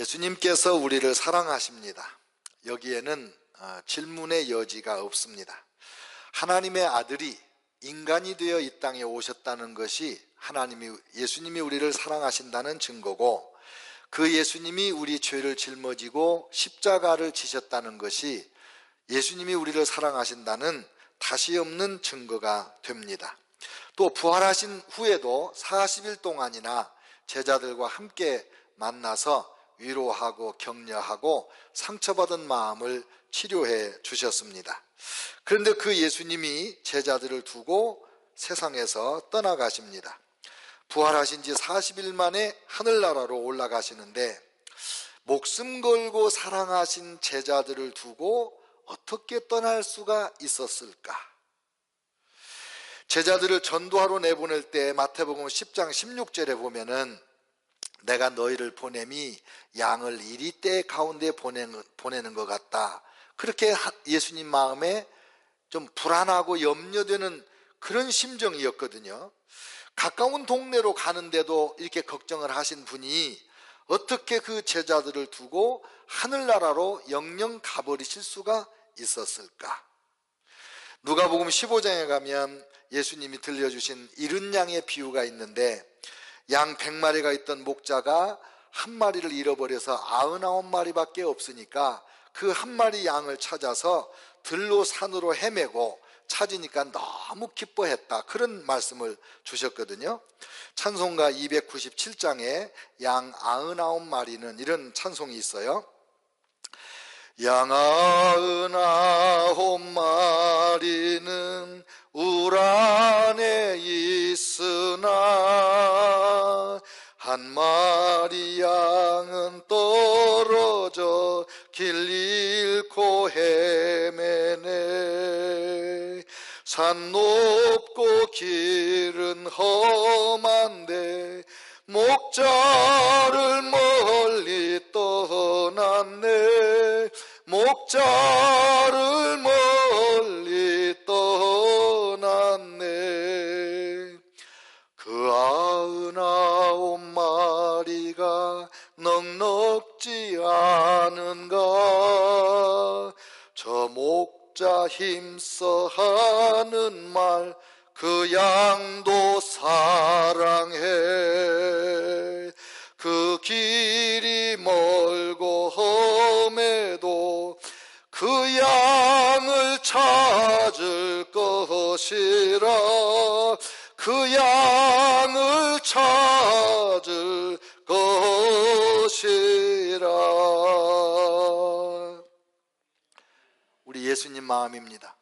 예수님께서 우리를 사랑하십니다. 여기에는 질문의 여지가 없습니다. 하나님의 아들이 인간이 되어 이 땅에 오셨다는 것이 예수님이 우리를 사랑하신다는 증거고, 그 예수님이 우리 죄를 짊어지고 십자가를 지셨다는 것이 예수님이 우리를 사랑하신다는 다시 없는 증거가 됩니다. 또 부활하신 후에도 40일 동안이나 제자들과 함께 만나서 위로하고 격려하고 상처받은 마음을 치료해 주셨습니다. 그런데 그 예수님이 제자들을 두고 세상에서 떠나가십니다. 부활하신 지 40일 만에 하늘나라로 올라가시는데, 목숨 걸고 사랑하신 제자들을 두고 어떻게 떠날 수가 있었을까? 제자들을 전도하러 내보낼 때 마태복음 10장 16절에 보면은 내가 너희를 보냄이 양을 이리떼 가운데 보내는 것 같다. 그렇게 예수님 마음에 좀 불안하고 염려되는 그런 심정이었거든요. 가까운 동네로 가는데도 이렇게 걱정을 하신 분이 어떻게 그 제자들을 두고 하늘나라로 영영 가버리실 수가 있었을까? 누가복음 15장에 가면 예수님이 들려주신 잃은 양의 비유가 있는데, 양 100마리가 있던 목자가 한 마리를 잃어버려서 99마리밖에 없으니까 그 한 마리 양을 찾아서 들로 산으로 헤매고 찾으니까 너무 기뻐했다, 그런 말씀을 주셨거든요. 찬송가 297장에 양 99마리는 이런 찬송이 있어요. 양 99마리는 울 안에 있으나 한 마리 양은 떨어져 길 잃고 헤매네. 산 높고 길은 험한데 목자를 멀리 떠났네. 목자를 멀리 떠났네. 그 99마리가 넉넉지 않은가? 저 목자 힘써 하는 말 그 양도 사랑해. 그 길이 멀고 험해도 그 양을 찾을 것이라. 그 양을 찾을 것이라. 우리 예수님 마음입니다.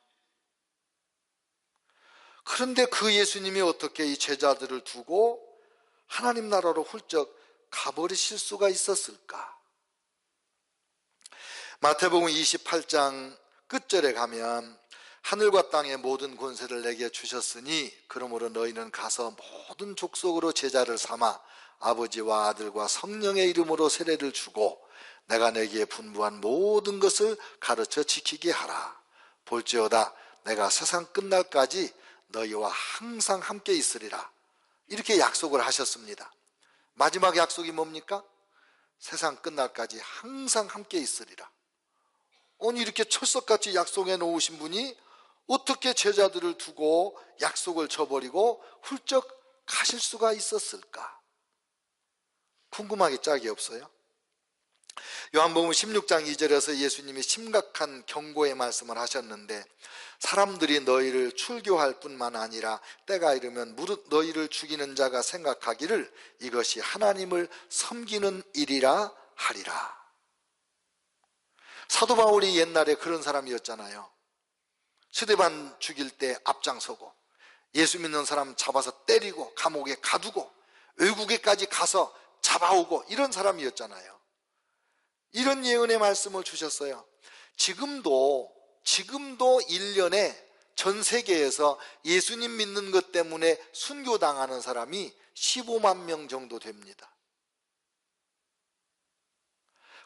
그런데 그 예수님이 어떻게 이 제자들을 두고 하나님 나라로 훌쩍 가버리실 수가 있었을까? 마태복음 28장 끝절에 가면 하늘과 땅의 모든 권세를 내게 주셨으니 그러므로 너희는 가서 모든 족속으로 제자를 삼아 아버지와 아들과 성령의 이름으로 세례를 주고 내가 내게 분부한 모든 것을 가르쳐 지키게 하라. 볼지어다 내가 세상 끝날까지 너희와 항상 함께 있으리라. 이렇게 약속을 하셨습니다. 마지막 약속이 뭡니까? 세상 끝날까지 항상 함께 있으리라. 오늘 이렇게 철석같이 약속해 놓으신 분이 어떻게 제자들을 두고 약속을 저버리고 훌쩍 가실 수가 있었을까? 궁금하기 짝이 없어요. 요한복음 16장 2절에서 예수님이 심각한 경고의 말씀을 하셨는데, 사람들이 너희를 출교할 뿐만 아니라 때가 이르면 무릇 너희를 죽이는 자가 생각하기를 이것이 하나님을 섬기는 일이라 하리라. 사도 바울이 옛날에 그런 사람이었잖아요. 스데반 죽일 때 앞장서고 예수 믿는 사람 잡아서 때리고 감옥에 가두고 외국에까지 가서 잡아오고 이런 사람이었잖아요. 이런 예언의 말씀을 주셨어요. 지금도 1년에 전 세계에서 예수님 믿는 것 때문에 순교당하는 사람이 15만 명 정도 됩니다.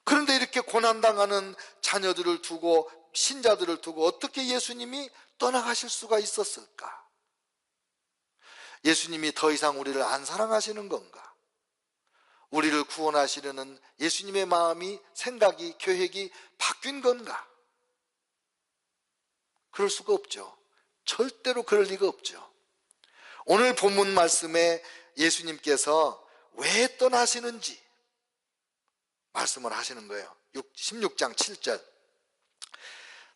그런데 이렇게 고난당하는 자녀들을 두고, 신자들을 두고 어떻게 예수님이 떠나가실 수가 있었을까? 예수님이 더 이상 우리를 안 사랑하시는 건가? 우리를 구원하시려는 예수님의 마음이, 생각이, 계획이 바뀐 건가? 그럴 수가 없죠. 절대로 그럴 리가 없죠. 오늘 본문 말씀에 예수님께서 왜 떠나시는지 말씀을 하시는 거예요. 16장 7절.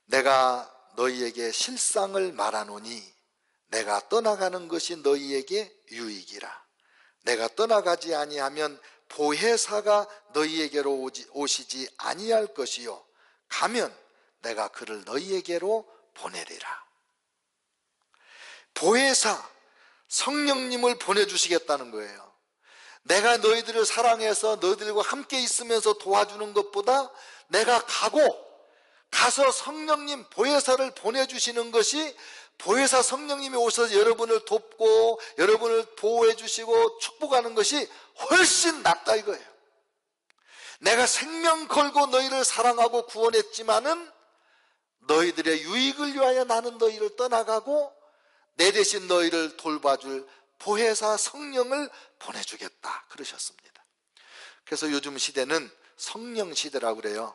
내가 너희에게 실상을 말하노니 내가 떠나가는 것이 너희에게 유익이라. 내가 떠나가지 아니하면 보혜사가 너희에게로 오시지 아니할 것이요 가면 내가 그를 너희에게로 보내리라. 보혜사, 성령님을 보내주시겠다는 거예요. 내가 너희들을 사랑해서 너희들과 함께 있으면서 도와주는 것보다 내가 가서 성령님 보혜사를 보내주시는 것이, 보혜사 성령님이 오셔서 여러분을 돕고 여러분을 보호해 주시고 축복하는 것이 훨씬 낫다 이거예요. 내가 생명 걸고 너희를 사랑하고 구원했지만은 너희들의 유익을 위하여 나는 너희를 떠나가고 내 대신 너희를 돌봐줄 보혜사 성령을 보내주겠다 그러셨습니다. 그래서 요즘 시대는 성령 시대라고 그래요.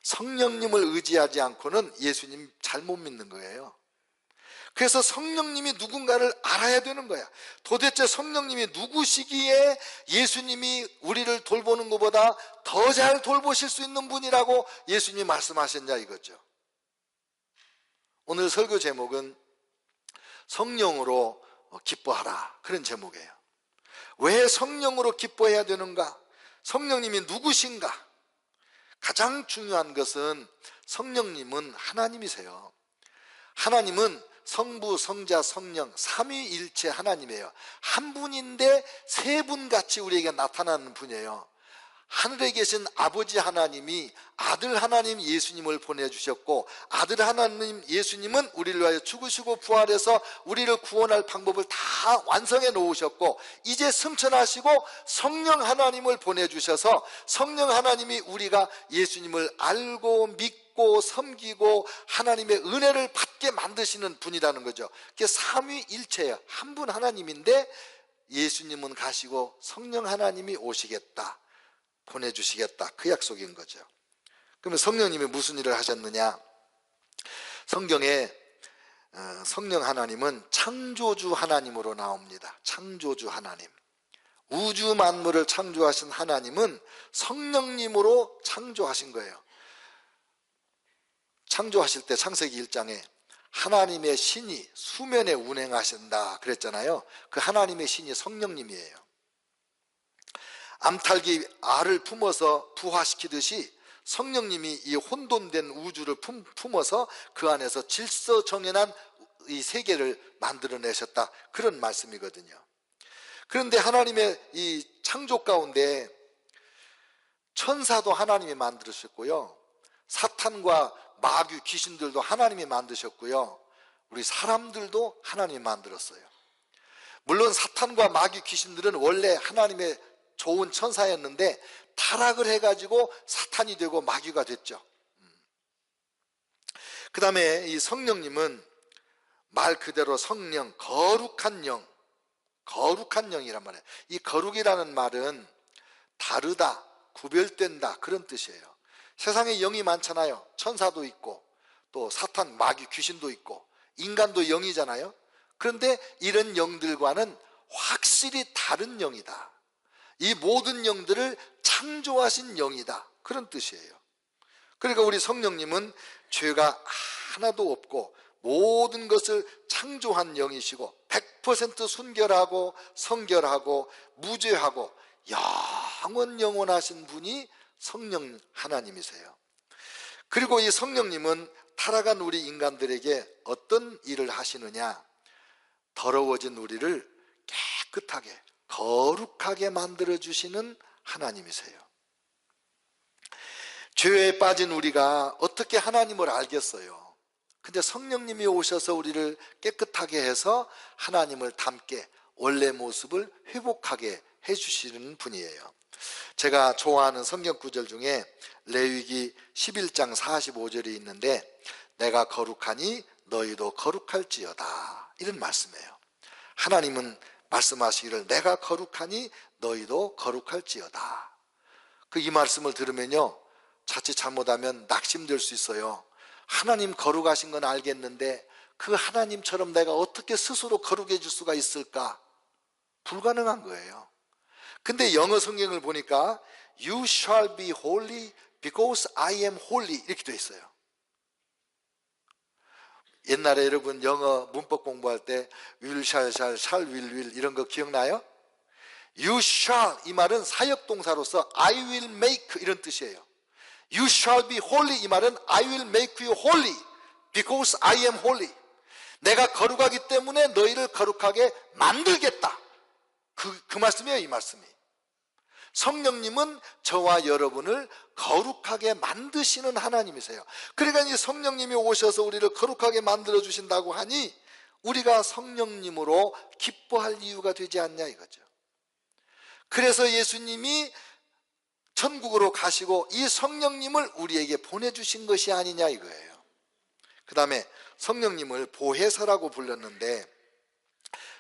성령님을 의지하지 않고는 예수님 잘못 믿는 거예요. 그래서 성령님이 누군가를 알아야 되는 거야. 도대체 성령님이 누구시기에 예수님이 우리를 돌보는 것보다 더 잘 돌보실 수 있는 분이라고 예수님이 말씀하셨냐 이거죠. 오늘 설교 제목은 성령으로 기뻐하라, 그런 제목이에요. 왜 성령으로 기뻐해야 되는가? 성령님이 누구신가? 가장 중요한 것은 성령님은 하나님이세요. 하나님은 성부, 성자, 성령 삼위일체 하나님이에요. 한 분인데 세 분 같이 우리에게 나타나는 분이에요. 하늘에 계신 아버지 하나님이 아들 하나님 예수님을 보내주셨고, 아들 하나님 예수님은 우리를 위하여 죽으시고 부활해서 우리를 구원할 방법을 다 완성해 놓으셨고, 이제 승천하시고 성령 하나님을 보내주셔서 성령 하나님이 우리가 예수님을 알고 믿고 섬기고 하나님의 은혜를 받게 만드시는 분이라는 거죠. 그게 삼위일체예요. 한 분 하나님인데 예수님은 가시고 성령 하나님이 오시겠다, 보내주시겠다, 그 약속인 거죠. 그러면 성령님이 무슨 일을 하셨느냐? 성경에 성령 하나님은 창조주 하나님으로 나옵니다. 창조주 하나님, 우주 만물을 창조하신 하나님은 성령님으로 창조하신 거예요. 창조하실 때 창세기 1장에 하나님의 신이 수면에 운행하신다 그랬잖아요. 그 하나님의 신이 성령님이에요. 암탉이 알을 품어서 부화시키듯이 성령님이 이 혼돈된 우주를 품어서 그 안에서 질서 정연한 이 세계를 만들어내셨다, 그런 말씀이거든요. 그런데 하나님의 이 창조 가운데 천사도 하나님이 만드셨고요, 사탄과 마귀 귀신들도 하나님이 만드셨고요, 우리 사람들도 하나님이 만들었어요. 물론 사탄과 마귀 귀신들은 원래 하나님의 좋은 천사였는데 타락을 해가지고 사탄이 되고 마귀가 됐죠. 그 다음에 이 성령님은 말 그대로 성령, 거룩한 영, 거룩한 영이란 말이에요. 이 거룩이라는 말은 다르다, 구별된다, 그런 뜻이에요. 세상에 영이 많잖아요. 천사도 있고 또 사탄, 마귀, 귀신도 있고 인간도 영이잖아요. 그런데 이런 영들과는 확실히 다른 영이다. 이 모든 영들을 창조하신 영이다, 그런 뜻이에요. 그러니까 우리 성령님은 죄가 하나도 없고 모든 것을 창조한 영이시고 100% 순결하고 성결하고 무죄하고 영원하신 분이 성령 하나님이세요. 그리고 이 성령님은 타락한 우리 인간들에게 어떤 일을 하시느냐? 더러워진 우리를 깨끗하게 거룩하게 만들어주시는 하나님이세요. 죄에 빠진 우리가 어떻게 하나님을 알겠어요? 근데 성령님이 오셔서 우리를 깨끗하게 해서 하나님을 닮게 원래 모습을 회복하게 해주시는 분이에요. 제가 좋아하는 성경 구절 중에 레위기 11장 45절이 있는데, 내가 거룩하니 너희도 거룩할지어다, 이런 말씀이에요. 하나님은 말씀하시기를 내가 거룩하니 너희도 거룩할지어다. 이 말씀을 들으면요, 자칫 잘못하면 낙심될 수 있어요. 하나님 거룩하신 건 알겠는데 그 하나님처럼 내가 어떻게 스스로 거룩해질 수가 있을까? 불가능한 거예요. 근데 영어 성경을 보니까 You shall be holy because I am holy 이렇게 돼 있어요. 옛날에 여러분 영어 문법 공부할 때 will, shall, will 이런 거 기억나요? You shall 이 말은 사역동사로서 I will make 이런 뜻이에요. You shall be holy 이 말은 I will make you holy because I am holy. 내가 거룩하기 때문에 너희를 거룩하게 만들겠다. 그 말씀이에요, 이 말씀이. 성령님은 저와 여러분을 거룩하게 만드시는 하나님이세요. 그러니까 이 성령님이 오셔서 우리를 거룩하게 만들어 주신다고 하니 우리가 성령님으로 기뻐할 이유가 되지 않냐 이거죠. 그래서 예수님이 천국으로 가시고 이 성령님을 우리에게 보내주신 것이 아니냐 이거예요. 그 다음에 성령님을 보혜사라고 불렀는데,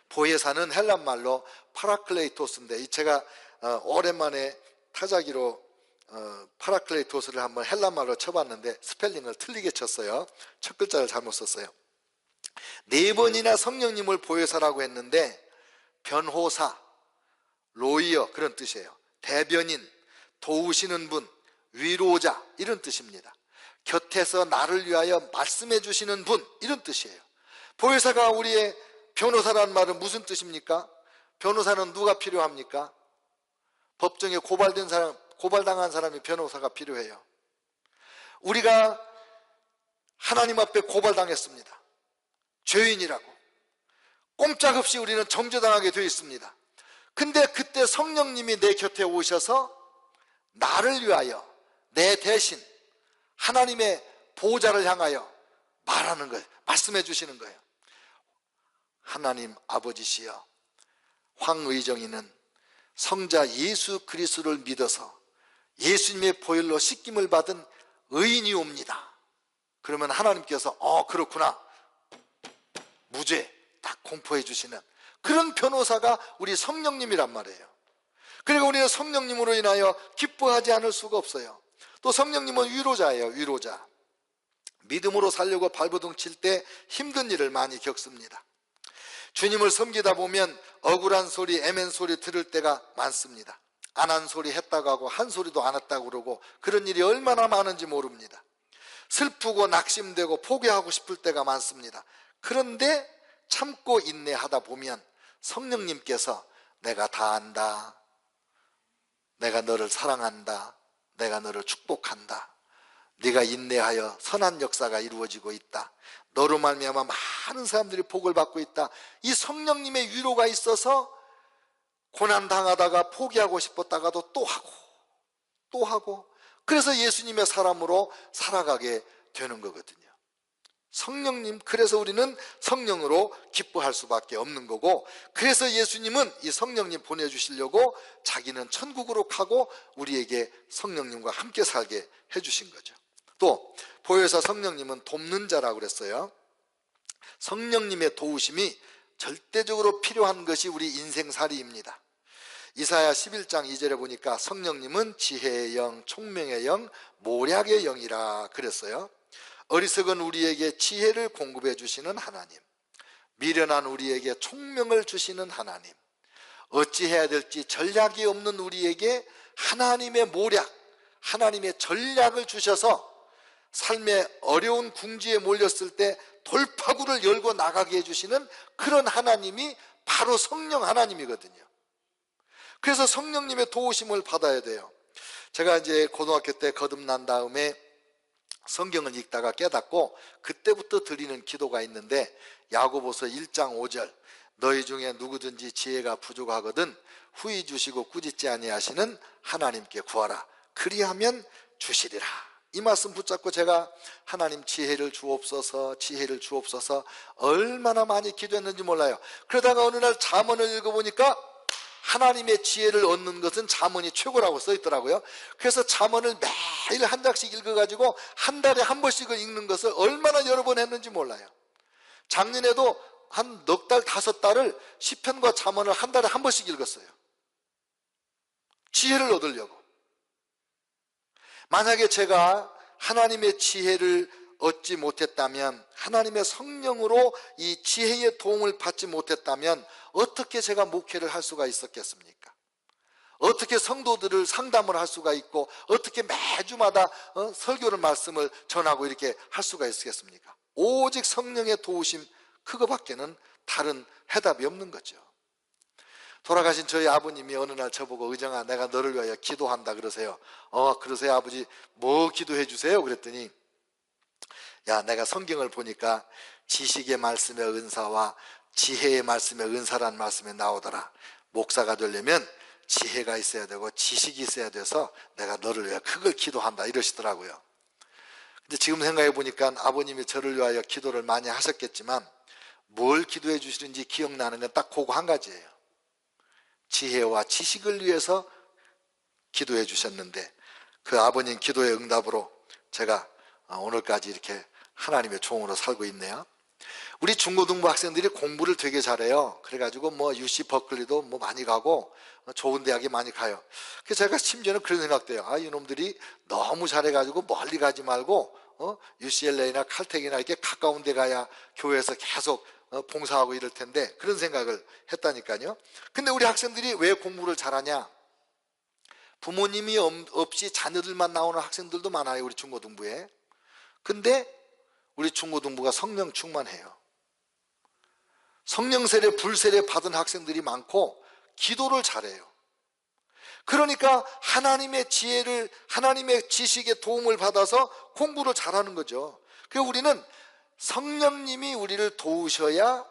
보혜사는 헬란말로 파라클레이토스인데, 제가 오랜만에 타자기로 파라클레이토스를 한번 헬란말로 쳐봤는데 스펠링을 틀리게 쳤어요. 첫 글자를 잘못 썼어요. 4번이나 성령님을 보혜사라고 했는데 변호사, 로이어 그런 뜻이에요. 대변인, 도우시는 분, 위로자 이런 뜻입니다. 곁에서 나를 위하여 말씀해 주시는 분 이런 뜻이에요. 보혜사가 우리의 변호사라는 말은 무슨 뜻입니까? 변호사는 누가 필요합니까? 법정에 고발당한 사람이 변호사가 필요해요. 우리가 하나님 앞에 고발당했습니다. 죄인이라고. 꼼짝없이 우리는 정죄당하게 되어 있습니다. 근데 그때 성령님이 내 곁에 오셔서 나를 위하여 내 대신 하나님의 보호자를 향하여 말하는 거예요. 말씀해 주시는 거예요. 하나님 아버지시여, 황의정이는 성자 예수 그리스도를 믿어서 예수님의 보혈로 씻김을 받은 의인이옵니다. 그러면 하나님께서 그렇구나, 무죄 딱 공포해 주시는 그런 변호사가 우리 성령님이란 말이에요. 그리고 우리는 성령님으로 인하여 기뻐하지 않을 수가 없어요. 또 성령님은 위로자예요. 위로자. 믿음으로 살려고 발버둥 칠 때 힘든 일을 많이 겪습니다. 주님을 섬기다 보면 억울한 소리, 애맨 소리 들을 때가 많습니다. 안 한 소리 했다고 하고 한 소리도 안 했다고 그러고 그런 일이 얼마나 많은지 모릅니다. 슬프고 낙심되고 포기하고 싶을 때가 많습니다. 그런데 참고 인내하다 보면 성령님께서 내가 다 안다, 내가 너를 사랑한다, 내가 너를 축복한다, 네가 인내하여 선한 역사가 이루어지고 있다, 너로 말미암아 많은 사람들이 복을 받고 있다, 이 성령님의 위로가 있어서 고난당하다가 포기하고 싶었다가도 또 하고 그래서 예수님의 사람으로 살아가게 되는 거거든요. 성령님, 그래서 우리는 성령으로 기뻐할 수밖에 없는 거고, 그래서 예수님은 이 성령님 보내주시려고 자기는 천국으로 가고 우리에게 성령님과 함께 살게 해주신 거죠. 또 보혜사 성령님은 돕는 자라고 그랬어요. 성령님의 도우심이 절대적으로 필요한 것이 우리 인생살이입니다. 이사야 11장 2절에 보니까 성령님은 지혜의 영, 총명의 영, 모략의 영이라 그랬어요. 어리석은 우리에게 지혜를 공급해 주시는 하나님, 미련한 우리에게 총명을 주시는 하나님, 어찌해야 될지 전략이 없는 우리에게 하나님의 모략, 하나님의 전략을 주셔서 삶의 어려운 궁지에 몰렸을 때 돌파구를 열고 나가게 해주시는 그런 하나님이 바로 성령 하나님이거든요. 그래서 성령님의 도우심을 받아야 돼요. 제가 이제 고등학교 때 거듭난 다음에 성경을 읽다가 깨닫고 그때부터 드리는 기도가 있는데, 야고보서 1장 5절 너희 중에 누구든지 지혜가 부족하거든 후히 주시고 꾸짖지 아니하시는 하나님께 구하라, 그리하면 주시리라. 이 말씀 붙잡고 제가 하나님 지혜를 주옵소서, 지혜를 주옵소서 얼마나 많이 기도했는지 몰라요. 그러다가 어느 날 잠언을 읽어보니까 하나님의 지혜를 얻는 것은 잠언이 최고라고 써 있더라고요. 그래서 잠언을 매일 한 장씩 읽어가지고 한 달에 한 번씩을 읽는 것을 얼마나 여러 번 했는지 몰라요. 작년에도 한 넉 달, 5달을 시편과 잠언을 한 달에 한 번씩 읽었어요. 지혜를 얻으려고. 만약에 제가 하나님의 지혜를 얻지 못했다면, 하나님의 성령으로 이 지혜의 도움을 받지 못했다면 어떻게 제가 목회를 할 수가 있었겠습니까? 어떻게 성도들을 상담을 할 수가 있고, 어떻게 매주마다 설교를 말씀을 전하고 이렇게 할 수가 있겠습니까? 오직 성령의 도우심, 그거밖에는 다른 해답이 없는 거죠. 돌아가신 저희 아버님이 어느 날 저보고, 의정아, 내가 너를 위하여 기도한다 그러세요. 그러세요 아버지, 뭐 기도해 주세요? 그랬더니, 야, 내가 성경을 보니까 지식의 말씀의 은사와 지혜의 말씀의 은사란 말씀이 나오더라. 목사가 되려면 지혜가 있어야 되고 지식이 있어야 돼서 내가 너를 위하여 그걸 기도한다, 이러시더라고요. 근데 지금 생각해 보니까 아버님이 저를 위하여 기도를 많이 하셨겠지만 뭘 기도해 주시는지 기억나는 건 딱 그거 한 가지예요. 지혜와 지식을 위해서 기도해 주셨는데, 그 아버님 기도의 응답으로 제가 오늘까지 이렇게 하나님의 종으로 살고 있네요. 우리 중고등부 학생들이 공부를 되게 잘해요. 그래가지고 뭐 UC 버클리도 뭐 많이 가고 좋은 대학에 많이 가요. 그래서 제가 심지어는 그런 생각도 해요. 이놈들이 너무 잘해가지고 멀리 가지 말고 UCLA나 칼텍이나 이렇게 가까운 데 가야 교회에서 계속 봉사하고 이럴 텐데, 그런 생각을 했다니까요. 근데 우리 학생들이 왜 공부를 잘하냐? 부모님이 없이 자녀들만 나오는 학생들도 많아요, 우리 중고등부에. 근데 우리 중고등부가 성령 충만해요. 성령 세례, 불 세례 받은 학생들이 많고 기도를 잘해요. 그러니까 하나님의 지혜를, 하나님의 지식의 도움을 받아서 공부를 잘하는 거죠. 그래서 우리는 성령님이 우리를 도우셔야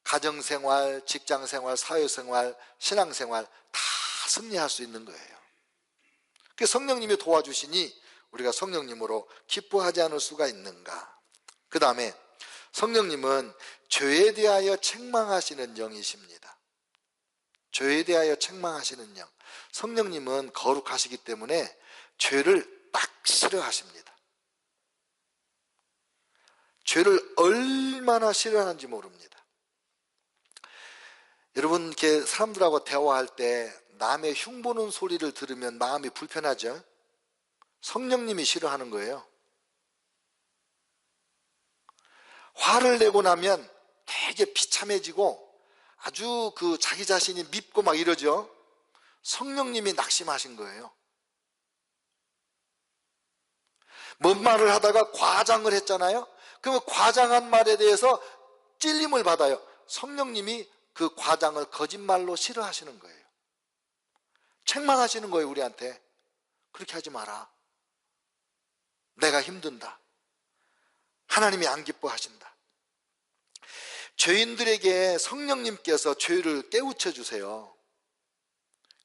가정생활, 직장생활, 사회생활, 신앙생활 다 승리할 수 있는 거예요. 그래서 성령님이 도와주시니 우리가 성령님으로 기뻐하지 않을 수가 있는가? 그 다음에 성령님은 죄에 대하여 책망하시는 영이십니다. 죄에 대하여 책망하시는 영. 성령님은 거룩하시기 때문에 죄를 딱 싫어하십니다. 죄를 얼마나 싫어하는지 모릅니다. 여러분, 이렇게 사람들하고 대화할 때 남의 흉보는 소리를 들으면 마음이 불편하죠? 성령님이 싫어하는 거예요. 화를 내고 나면 되게 비참해지고 아주 자기 자신이 밉고 막 이러죠. 성령님이 낙심하신 거예요. 뭔 말을 하다가 과장을 했잖아요. 그러면 과장한 말에 대해서 찔림을 받아요. 성령님이 그 과장을 거짓말로 싫어하시는 거예요. 책망하시는 거예요, 우리한테. 그렇게 하지 마라. 내가 힘든다. 하나님이 안 기뻐하신다. 죄인들에게 성령님께서 죄를 깨우쳐 주세요.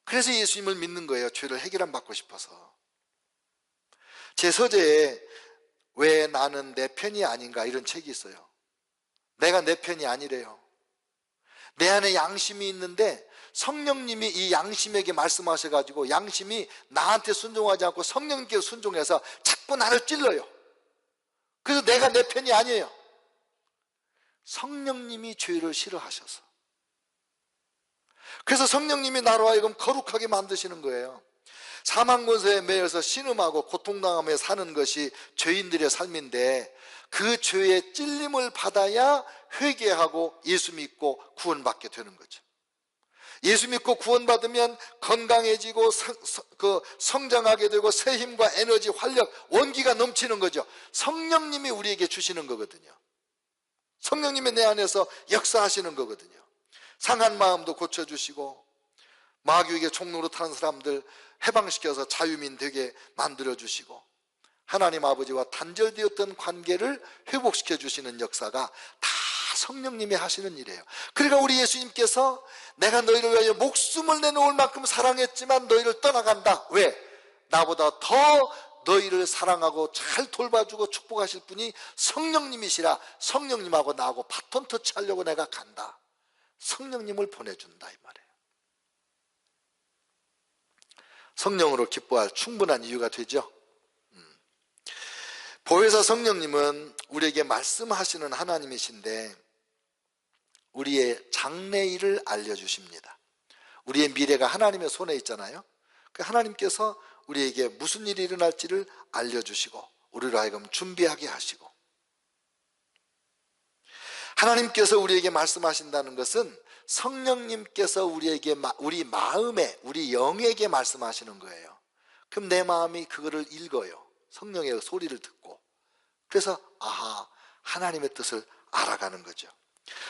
그래서 예수님을 믿는 거예요. 죄를 해결함 받고 싶어서. 제 서재에 왜 나는 내 편이 아닌가, 이런 책이 있어요. 내가 내 편이 아니래요. 내 안에 양심이 있는데 성령님이 이 양심에게 말씀하셔가지고 양심이 나한테 순종하지 않고 성령님께 순종해서 자꾸 나를 찔러요. 그래서 내가 내 편이 아니에요. 성령님이 죄를 싫어하셔서. 그래서 성령님이 나로 하여금 거룩하게 만드시는 거예요. 사망 권세에 매여서 신음하고 고통당하며 사는 것이 죄인들의 삶인데, 그 죄의 찔림을 받아야 회개하고 예수 믿고 구원받게 되는 거죠. 예수 믿고 구원받으면 건강해지고 성장하게 되고 새 힘과 에너지, 활력, 원기가 넘치는 거죠. 성령님이 우리에게 주시는 거거든요. 성령님이 내 안에서 역사하시는 거거든요. 상한 마음도 고쳐주시고 마귀에게 종로로 타는 사람들 해방시켜서 자유민 되게 만들어주시고 하나님 아버지와 단절되었던 관계를 회복시켜 주시는 역사가 다 성령님이 하시는 일이에요. 그러니까 우리 예수님께서 내가 너희를 위하여 목숨을 내놓을 만큼 사랑했지만 너희를 떠나간다. 왜? 나보다 더 너희를 사랑하고 잘 돌봐주고 축복하실 분이 성령님이시라 성령님하고 나하고 바톤 터치하려고 내가 간다. 성령님을 보내준다, 이 말이에요. 성령으로 기뻐할 충분한 이유가 되죠. 보혜사 성령님은 우리에게 말씀하시는 하나님이신데 우리의 장래일을 알려주십니다. 우리의 미래가 하나님의 손에 있잖아요. 하나님께서 우리에게 무슨 일이 일어날지를 알려주시고 우리로 하여금 준비하게 하시고, 하나님께서 우리에게 말씀하신다는 것은 성령님께서 우리에게, 우리 마음에, 우리 영에게 말씀하시는 거예요. 그럼 내 마음이 그거를 읽어요. 성령의 소리를 듣고. 그래서 아하, 하나님의 뜻을 알아가는 거죠.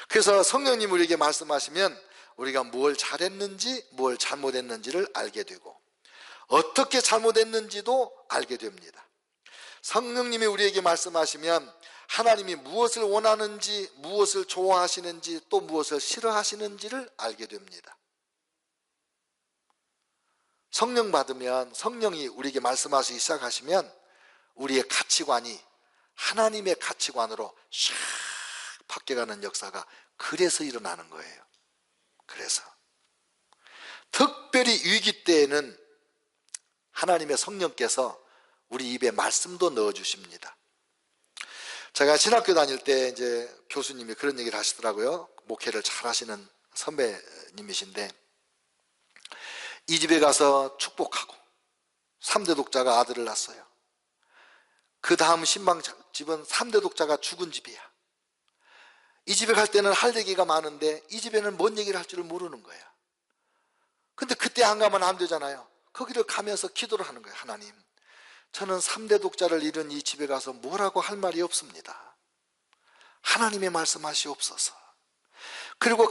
그래서 성령님 우리에게 말씀하시면 우리가 뭘 잘했는지 뭘 잘못했는지를 알게 되고 어떻게 잘못했는지도 알게 됩니다. 성령님이 우리에게 말씀하시면 하나님이 무엇을 원하는지, 무엇을 좋아하시는지, 또 무엇을 싫어하시는지를 알게 됩니다. 성령 받으면, 성령이 우리에게 말씀하시기 시작하시면 우리의 가치관이 하나님의 가치관으로 샥 바뀌어가는 역사가 그래서 일어나는 거예요. 그래서 특별히 위기 때에는 하나님의 성령께서 우리 입에 말씀도 넣어주십니다. 제가 신학교 다닐 때 이제 교수님이 그런 얘기를 하시더라고요. 목회를 잘 하시는 선배님이신데, 이 집에 가서 축복하고 3대 독자가 아들을 낳았어요. 그 다음 신방집은 3대 독자가 죽은 집이야. 이 집에 갈 때는 할 얘기가 많은데 이 집에는 뭔 얘기를 할 줄을 모르는 거야. 근데 그때 안 가면 안 되잖아요. 거기를 가면서 기도를 하는 거예요. 하나님, 저는 3대 독자를 잃은 이 집에 가서 뭐라고 할 말이 없습니다. 하나님의 말씀하시옵소서. 그리고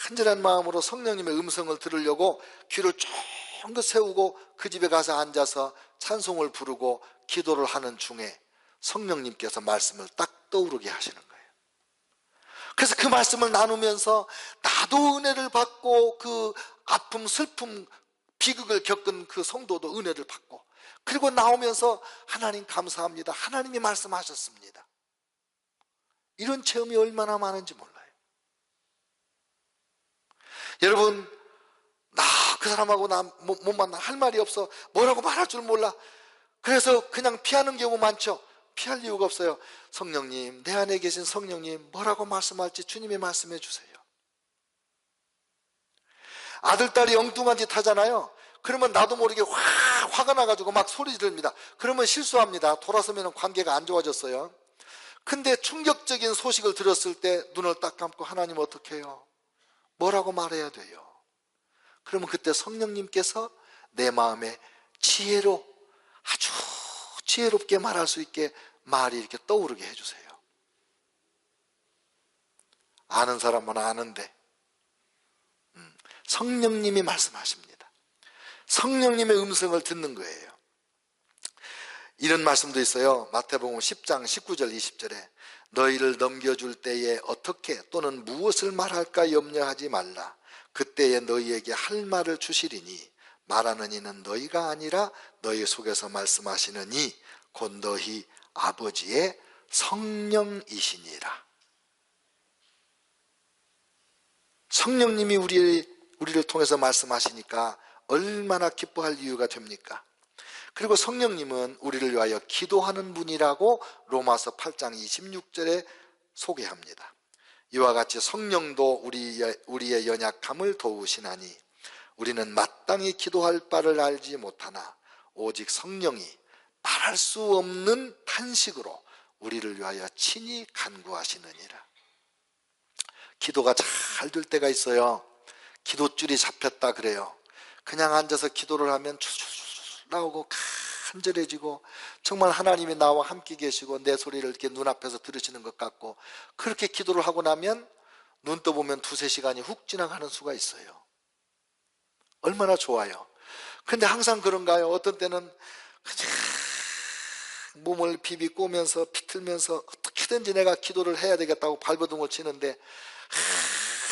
간절한 마음으로 성령님의 음성을 들으려고 귀를 쫑긋 세우고 그 집에 가서 앉아서 찬송을 부르고 기도를 하는 중에 성령님께서 말씀을 딱 떠오르게 하시는 거예요. 그래서 그 말씀을 나누면서 나도 은혜를 받고 그 아픔, 슬픔, 비극을 겪은 그 성도도 은혜를 받고, 그리고 나오면서 하나님 감사합니다, 하나님이 말씀하셨습니다, 이런 체험이 얼마나 많은지 몰라요. 여러분, 나 그 사람하고 나 못 만나, 할 말이 없어, 뭐라고 말할 줄 몰라, 그래서 그냥 피하는 경우 많죠. 피할 이유가 없어요. 성령님, 내 안에 계신 성령님 뭐라고 말씀할지 주님이 말씀해 주세요. 아들, 딸이 엉뚱한 짓 하잖아요. 그러면 나도 모르게 화가 나가지고 막 소리 지릅니다. 그러면 실수합니다. 돌아서면 관계가 안 좋아졌어요. 근데 충격적인 소식을 들었을 때 눈을 딱 감고 하나님 어떻게 해요? 뭐라고 말해야 돼요? 그러면 그때 성령님께서 내 마음에 지혜로, 아주 지혜롭게 말할 수 있게 말이 이렇게 떠오르게 해주세요. 아는 사람은 아는데 성령님이 말씀하십니다. 성령님의 음성을 듣는 거예요. 이런 말씀도 있어요. 마태복음 10장 19절 20절에 너희를 넘겨줄 때에 어떻게 또는 무엇을 말할까 염려하지 말라. 그때에 너희에게 할 말을 주시리니 말하는 이는 너희가 아니라 너희 속에서 말씀하시는 이 곧 너희 아버지의 성령이시니라. 성령님이 우리를 통해서 말씀하시니까 얼마나 기뻐할 이유가 됩니까? 그리고 성령님은 우리를 위하여 기도하는 분이라고 로마서 8장 26절에 소개합니다. 이와 같이 성령도 우리의 연약함을 도우시나니 우리는 마땅히 기도할 바를 알지 못하나 오직 성령이 말할 수 없는 탄식으로 우리를 위하여 친히 간구하시느니라. 기도가 잘 될 때가 있어요. 기도줄이 잡혔다 그래요. 그냥 앉아서 기도를 하면 출출출 나오고 간절해지고 정말 하나님이 나와 함께 계시고 내 소리를 이렇게 눈앞에서 들으시는 것 같고, 그렇게 기도를 하고 나면 눈 떠보면 2-3시간이 훅 지나가는 수가 있어요. 얼마나 좋아요. 근데 항상 그런가요? 어떤 때는 그냥 몸을 비비꼬면서 비틀면서 어떻게든지 내가 기도를 해야 되겠다고 발버둥을 치는데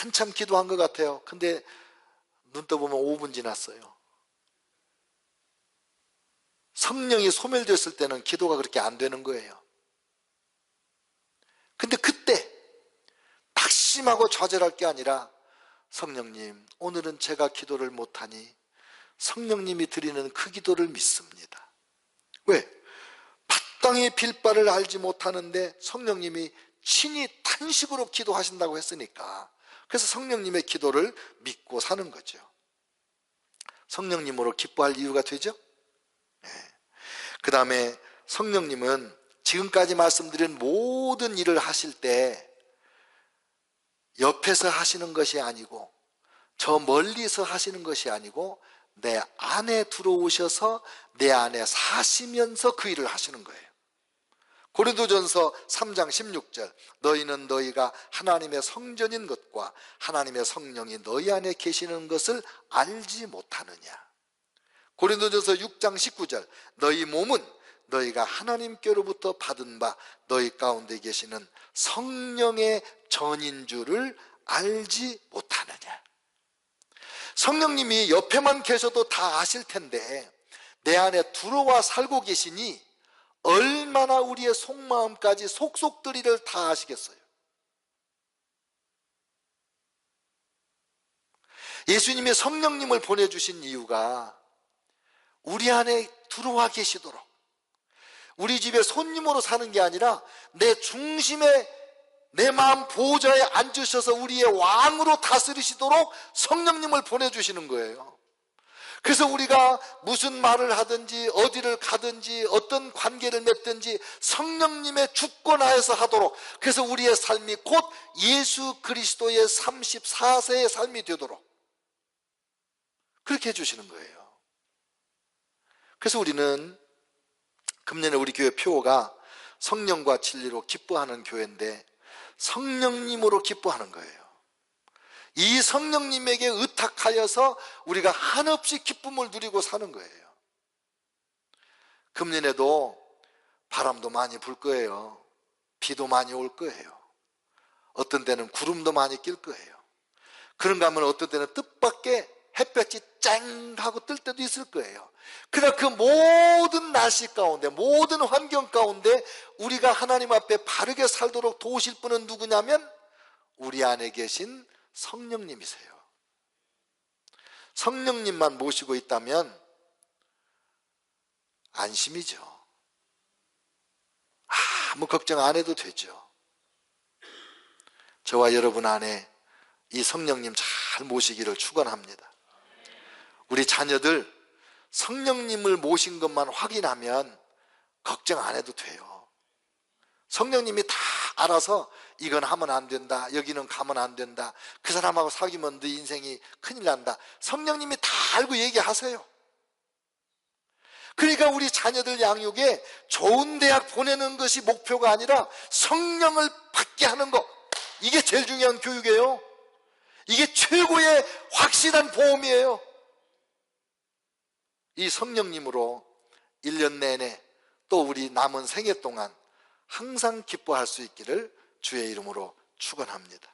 한참 기도한 것 같아요. 근데 눈 떠보면 5분 지났어요. 성령이 소멸됐을 때는 기도가 그렇게 안 되는 거예요. 근데 그때 낙심하고 좌절할 게 아니라 성령님, 오늘은 제가 기도를 못하니 성령님이 드리는 그 기도를 믿습니다. 왜? 마땅히 빌 바를 알지 못하는데 성령님이 친히 탄식으로 기도하신다고 했으니까, 그래서 성령님의 기도를 믿고 사는 거죠. 성령님으로 기뻐할 이유가 되죠. 그 다음에 성령님은 지금까지 말씀드린 모든 일을 하실 때 옆에서 하시는 것이 아니고 저 멀리서 하시는 것이 아니고 내 안에 들어오셔서 내 안에 사시면서 그 일을 하시는 거예요. 고린도전서 3장 16절 너희는 너희가 하나님의 성전인 것과 하나님의 성령이 너희 안에 계시는 것을 알지 못하느냐. 고린도전서 6장 19절 너희 몸은 너희가 하나님께로부터 받은 바 너희 가운데 계시는 성령의 전인 줄을 알지 못하느냐. 성령님이 옆에만 계셔도 다 아실 텐데 내 안에 들어와 살고 계시니 얼마나 우리의 속마음까지 속속들이를 다 아시겠어요. 예수님이 성령님을 보내주신 이유가 우리 안에 들어와 계시도록, 우리 집에 손님으로 사는 게 아니라 내 중심에 내 마음 보좌에 앉으셔서 우리의 왕으로 다스리시도록 성령님을 보내주시는 거예요. 그래서 우리가 무슨 말을 하든지 어디를 가든지 어떤 관계를 맺든지 성령님의 주권하에서 하도록, 그래서 우리의 삶이 곧 예수 그리스도의 34세의 삶이 되도록 그렇게 해주시는 거예요. 그래서 우리는 금년에 우리 교회 표어가 성령과 진리로 기뻐하는 교회인데 성령님으로 기뻐하는 거예요. 이 성령님에게 의탁하여서 우리가 한없이 기쁨을 누리고 사는 거예요. 금년에도 바람도 많이 불 거예요. 비도 많이 올 거예요. 어떤 때는 구름도 많이 낄 거예요. 그런가 하면 어떤 때는 뜻밖의 햇볕이 쨍 하고 뜰 때도 있을 거예요. 그러나 그 모든 날씨 가운데, 모든 환경 가운데 우리가 하나님 앞에 바르게 살도록 도우실 분은 누구냐면 우리 안에 계신 성령님이세요. 성령님만 모시고 있다면 안심이죠. 아무 걱정 안 해도 되죠. 저와 여러분 안에 이 성령님 잘 모시기를 축원합니다. 우리 자녀들 성령님을 모신 것만 확인하면 걱정 안 해도 돼요. 성령님이 다 알아서 이건 하면 안 된다, 여기는 가면 안 된다, 그 사람하고 사귀면 네 인생이 큰일 난다, 성령님이 다 알고 얘기하세요. 그러니까 우리 자녀들 양육에 좋은 대학 보내는 것이 목표가 아니라 성령을 받게 하는 것, 이게 제일 중요한 교육이에요. 이게 최고의 확실한 보험이에요. 이 성령님으로 1년 내내 또 우리 남은 생애 동안 항상 기뻐할 수 있기를 주의 이름으로 축원합니다.